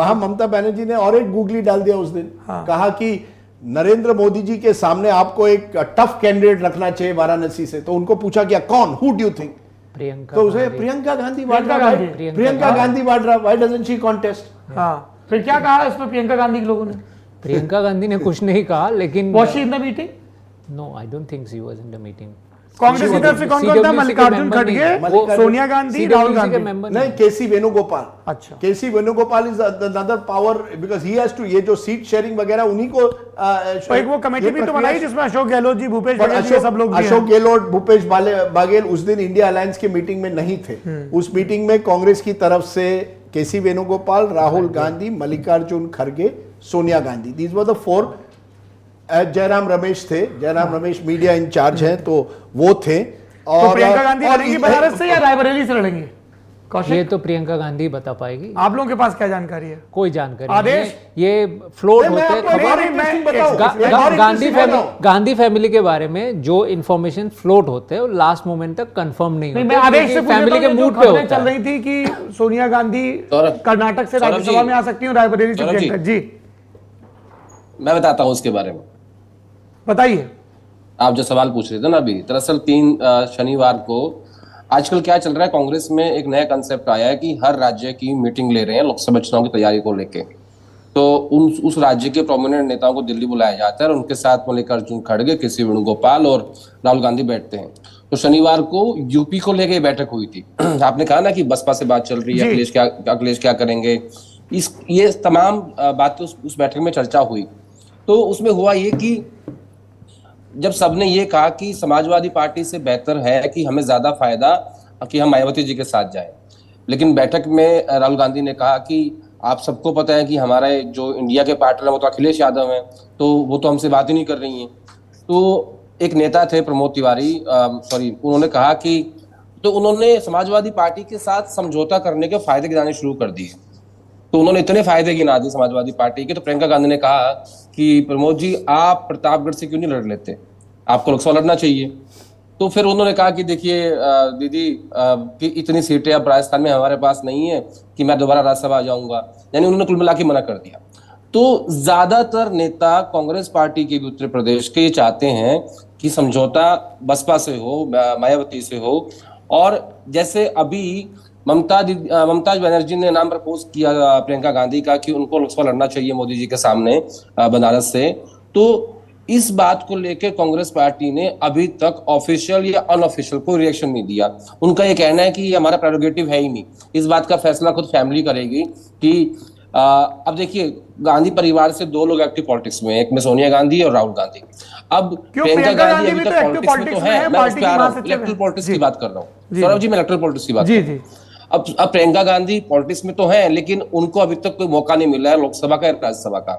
वहां ममता बनर्जी ने और एक गूगली डाल दिया उस दिन। हाँ। कहा कि नरेंद्र मोदी जी के सामने आपको एक टफ कैंडिडेट रखना चाहिए वाराणसी से। तो उनको पूछा गया कौन, who do you think? Priyanka तो उसे Priyanka Gandhi Vadra, Priyanka Gandhi Vadra, why doesn't she contest? हाँ, फिर क्या कहा इस पर प्रियंका गांधी के लोगों ने? प्रियंका गांधी ने कुछ नहीं कहा, लेकिन Was she in the meeting? No, I don't think she was in the meeting. Congress की तरफ से कौन कौन था? मल्लिकार्जुन खड़गे, सोनिया गांधी, राहुल गांधी। नहीं, केसी वेणुगोपाल। अच्छा, KC Venugopal is another power because he has to, ये जो सीट शेयरिंग वगैरह उन्हीं को तो एक वो कमेटी भी तो बनाई जिसमें अशोक गहलोत जी, भूपेश बघेल जी, सब लोग भी हैं। अशोक गहलोत, भूपेश बघेल उस दिन इंडिया अलायंस की मीटिंग में नहीं थे। उस मीटिंग में कांग्रेस की तरफ से केसी वेणुगोपाल, राहुल गांधी, मल्लिकार्जुन खड़गे, Sonia Gandhi, these were the 4। Jairam Ramesh थे, जयराम रमेश मीडिया इंचार्ज हैं, तो वो थे। और तो प्रियंका गांधी लड़ेंगी बनारस से या रायबरेली से लड़ेंगी? ये तो प्रियंका गांधी बता पाएगी। आप लोगों के पास क्या जानकारी है? कोई जानकारी आदेश? नहीं है। ये फ्लोट होते गांधी फैमिली के बारे में जो इन्फॉर्मेशन फ्लोट होते हैं वो लास्ट मोमेंट तक कंफर्म नहीं होते। मैं आदेश से फैमिली के मूड पे होता है। चल रही थी कि सोनिया गांधी कर्नाटक से राज्यसभा में आ सकती हूँ, रायबरेली से प्रियंका जी। मैं बताता हूँ उसके बारे में, बताइए। आप जो सवाल पूछ रहे थे ना अभी, दरअसल 3 शनिवार को आजकल क्या चल रहा है, कांग्रेस में एक नया कंसेप्ट आया है कि हर राज्य की मीटिंग ले रहे हैं लोकसभा चुनाव की तैयारी को लेके। तो उस राज्य के प्रोमिनेंट नेताओं को दिल्ली बुलाया जाता है और उनके साथ मल्लिकार्जुन खड़गे, केसी वेणुगोपाल और राहुल गांधी बैठते हैं। तो शनिवार को यूपी को लेके बैठक हुई थी। आपने कहा ना कि बसपा से बात चल रही है, अखिलेश क्या करेंगे, ये तमाम बातें उस बैठक में चर्चा हुई। तो उसमें हुआ ये कि जब सबने ये कहा कि समाजवादी पार्टी से बेहतर है कि हमें ज्यादा फायदा कि हम मायावती जी के साथ जाएं, लेकिन बैठक में राहुल गांधी ने कहा कि आप सबको पता है कि हमारे जो इंडिया के पार्टनर है वो तो अखिलेश यादव हैं, तो वो तो हमसे बात ही नहीं कर रही हैं। तो एक नेता थे प्रमोद तिवारी, उन्होंने कहा कि तो उन्होंने समाजवादी पार्टी के साथ समझौता करने के फायदे गिनाने शुरू कर दिए। तो उन्होंने इतने फायदे गिना दिए समाजवादी पार्टी के। तो प्रियंका गांधी ने कहा कि प्रमोद जी आप प्रतापगढ़ से क्यों नहीं लड़ लेते, आपको लोकसभा लड़ना चाहिए। तो फिर उन्होंने कहा कि देखिए दीदी कि इतनी सीटें अब राजस्थान में हमारे पास नहीं है कि मैं दोबारा राज्यसभा आ जाऊंगा, यानी उन्होंने कुल मिला के मना कर दिया। तो ज्यादातर नेता कांग्रेस पार्टी के उत्तर प्रदेश के चाहते हैं कि समझौता बसपा से हो, मायावती से हो। और जैसे अभी ममता बनर्जी ने नाम प्रपोज किया प्रियंका गांधी का कि उनको लोकसभा लड़ना चाहिए मोदी जी के सामने बनारस से, तो इस बात को लेकर कांग्रेस पार्टी ने अभी तक ऑफिशियल या अनऑफिशियल कोई रिएक्शन नहीं दिया। उनका ये कहना है कि ये हमारा प्रेरोगेटिव है ही नहीं, इस बात का फैसला खुद फैमिली करेगी। कि अब देखिए गांधी परिवार से 2 लोग एक्टिव पॉलिटिक्स में, एक में सोनिया गांधी और राहुल गांधी। अब प्रियंका गांधी अभी तक पॉलिटिक्स में तो है, मैं उस पर आ रहा हूँ, इलेक्ट्रल पॉलिटिक्स की बात कर रहा हूँ सौरभ जी, मैं इलेक्ट्रल पॉलिटिक्स की बात कर रहा हूँ। अब प्रियंका गांधी पॉलिटिक्स में तो है, लेकिन उनको अभी तक कोई मौका नहीं मिला है लोकसभा का या राज्यसभा का।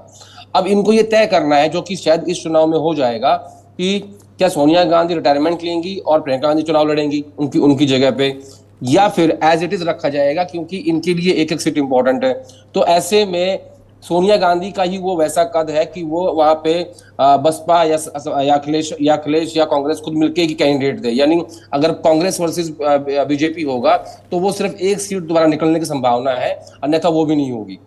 अब इनको ये तय करना है, जो कि शायद इस चुनाव में हो जाएगा, कि क्या सोनिया गांधी रिटायरमेंट लेंगी और प्रियंका गांधी चुनाव लड़ेंगी उनकी जगह पे, या फिर एज इट इज रखा जाएगा, क्योंकि इनके लिए एक सीट इंपॉर्टेंट है। तो ऐसे में सोनिया गांधी का ही वो वैसा कद है कि वो वहां पे बसपा या अखिलेश या कांग्रेस खुद मिलके की कैंडिडेट दे। यानी अगर कांग्रेस वर्सेस बीजेपी होगा तो वो सिर्फ एक सीट दोबारा निकलने की संभावना है, अन्यथा वो भी नहीं होगी।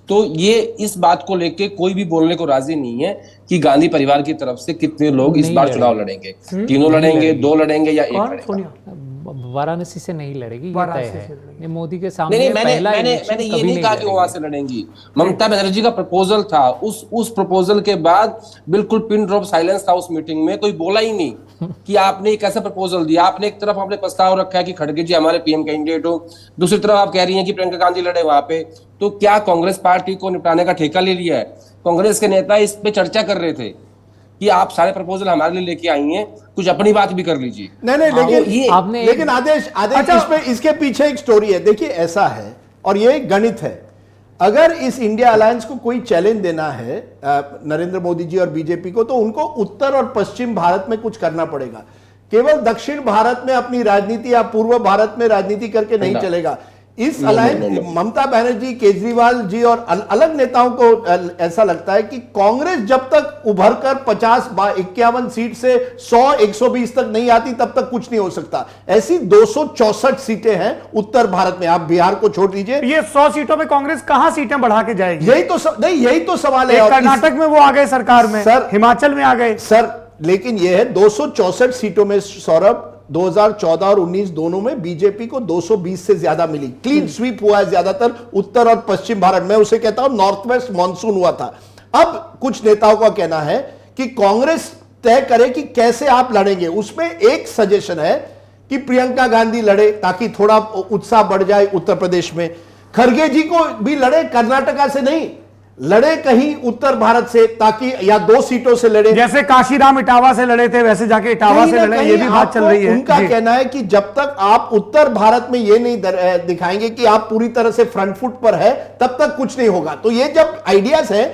तो ये इस बात को लेके कोई भी बोलने को राजी नहीं है कि गांधी परिवार की तरफ से कितने लोग इस बार चुनाव लड़ेंगे, 3 लड़ेंगे, 2 लड़ेंगे या 1 लड़ेगा। वाराणसी से नहीं लड़ेगी, ये तय है। ये मोदी के सामने नहीं, मैंने ये नहीं कहा कि वहां से लड़ेंगी। ममता बनर्जी का प्रपोजल था, उस प्रपोजल के बाद बिल्कुल पिन ड्रॉप साइलेंस था उस मीटिंग में, कोई बोला ही नहीं कि आपने एक ऐसा प्रपोजल दिया। आपने एक तरफ आपने प्रस्ताव रखा है कि खड़गे जी हमारे पीएम कैंडिडेट हो, दूसरी तरफ आप कह रही हैं कि प्रियंका गांधी लड़े वहां पे। तो क्या कांग्रेस पार्टी को निपटाने का ठेका ले लिया है? कांग्रेस के नेता इस पे चर्चा कर रहे थे कि आप सारे प्रपोजल हमारे लिए लेके आई हैं, कुछ अपनी बात भी कर लीजिए। नहीं, लेकिन आदेश अच्छा, इसके पीछे एक स्टोरी है। देखिए ऐसा है, और ये गणित है, अगर इस इंडिया अलायंस को कोई चैलेंज देना है नरेंद्र मोदी जी और बीजेपी को, तो उनको उत्तर और पश्चिम भारत में कुछ करना पड़ेगा। केवल दक्षिण भारत में अपनी राजनीति या पूर्व भारत में राजनीति करके नहीं चलेगा। इस अलायंस ममता बनर्जी, केजरीवाल जी और अलग नेताओं को ऐसा लगता है कि कांग्रेस जब तक उभर कर 51 सीट से 100-120 तक नहीं आती तब तक कुछ नहीं हो सकता। ऐसी 264 सीटें हैं उत्तर भारत में, आप बिहार को छोड़ दीजिए। ये 100 सीटों में कांग्रेस कहां सीटें बढ़ा के जाएगी? यही तो सवाल है। कर्नाटक में वो आ गए सरकार में, सर, हिमाचल में आ गए सर, लेकिन यह है 264 सीटों में सौरभ 2014 और 19 दोनों में बीजेपी को 220 से ज्यादा मिली। क्लीन स्वीप हुआ है ज्यादातर उत्तर और पश्चिम भारत में, उसे कहता हूं नॉर्थ वेस्ट मॉनसून हुआ था। अब कुछ नेताओं का कहना है कि कांग्रेस तय करे कि कैसे आप लड़ेंगे। उसमें एक सजेशन है कि प्रियंका गांधी लड़े ताकि थोड़ा उत्साह बढ़ जाए उत्तर प्रदेश में, खरगे जी को भी लड़े, कर्नाटका से नहीं, लड़े कहीं उत्तर भारत से ताकि, या 2 सीटों से लड़े, जैसे काशीराम इटावा से लड़े थे वैसे जाके इटावा से लड़े। ये भी बात चल रही है। उनका कहना है कि जब तक आप उत्तर भारत में ये नहीं दिखाएंगे कि आप पूरी तरह से फ्रंट फुट पर है तब तक कुछ नहीं होगा। तो ये जब आइडियाज है,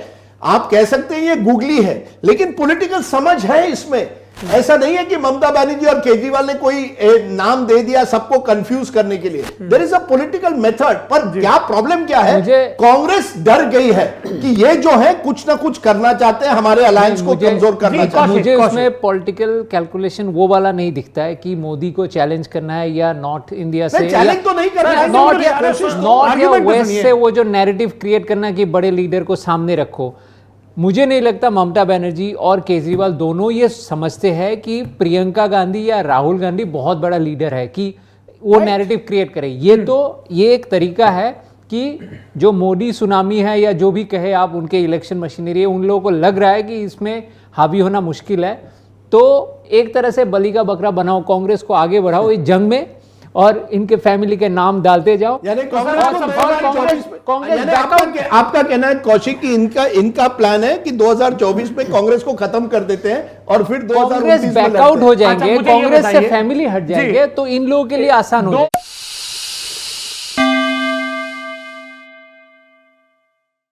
आप कह सकते हैं ये गूगली है, लेकिन पॉलिटिकल समझ है इसमें। ऐसा नहीं है कि ममता बनर्जी और केजरीवाल ने कोई नाम दे दिया सबको कंफ्यूज करने के लिए। There is a political method. पर क्या प्रॉब्लम क्या है, कांग्रेस डर गई है कि ये जो है कुछ ना कुछ करना चाहते हैं, हमारे अलायंस को कमजोर करना चाहते हैं। मुझे उसमें पॉलिटिकल कैलकुलेशन वो वाला नहीं दिखता है कि मोदी को चैलेंज करना है या नॉर्थ इंडिया से चैलेंज तो नहीं करना है, नॉर्थ या वेस्ट से वो जो नैरेटिव क्रिएट करना कि बड़े लीडर को सामने रखो। मुझे नहीं लगता ममता बनर्जी और केजरीवाल दोनों ये समझते हैं कि प्रियंका गांधी या राहुल गांधी बहुत बड़ा लीडर है कि वो नैरेटिव क्रिएट करे। ये एक तरीका है कि जो मोदी सुनामी है या जो भी कहे आप, उनके इलेक्शन मशीनरी है, उन लोगों को लग रहा है कि इसमें हावी होना मुश्किल है, तो एक तरह से बलि का बकरा बनाओ, कांग्रेस को आगे बढ़ाओ इस जंग में और इनके फैमिली के नाम डालते जाओ। यानी आपका कहना है कौशिक कि इनका प्लान है कि 2024 में कांग्रेस को खत्म कर देते हैं और फिर 2029 कांग्रेस बैकआउट हो जाएंगे, कांग्रेस से फैमिली हट जाएंगे, तो इन लोगों के लिए आसान हो जाएगा।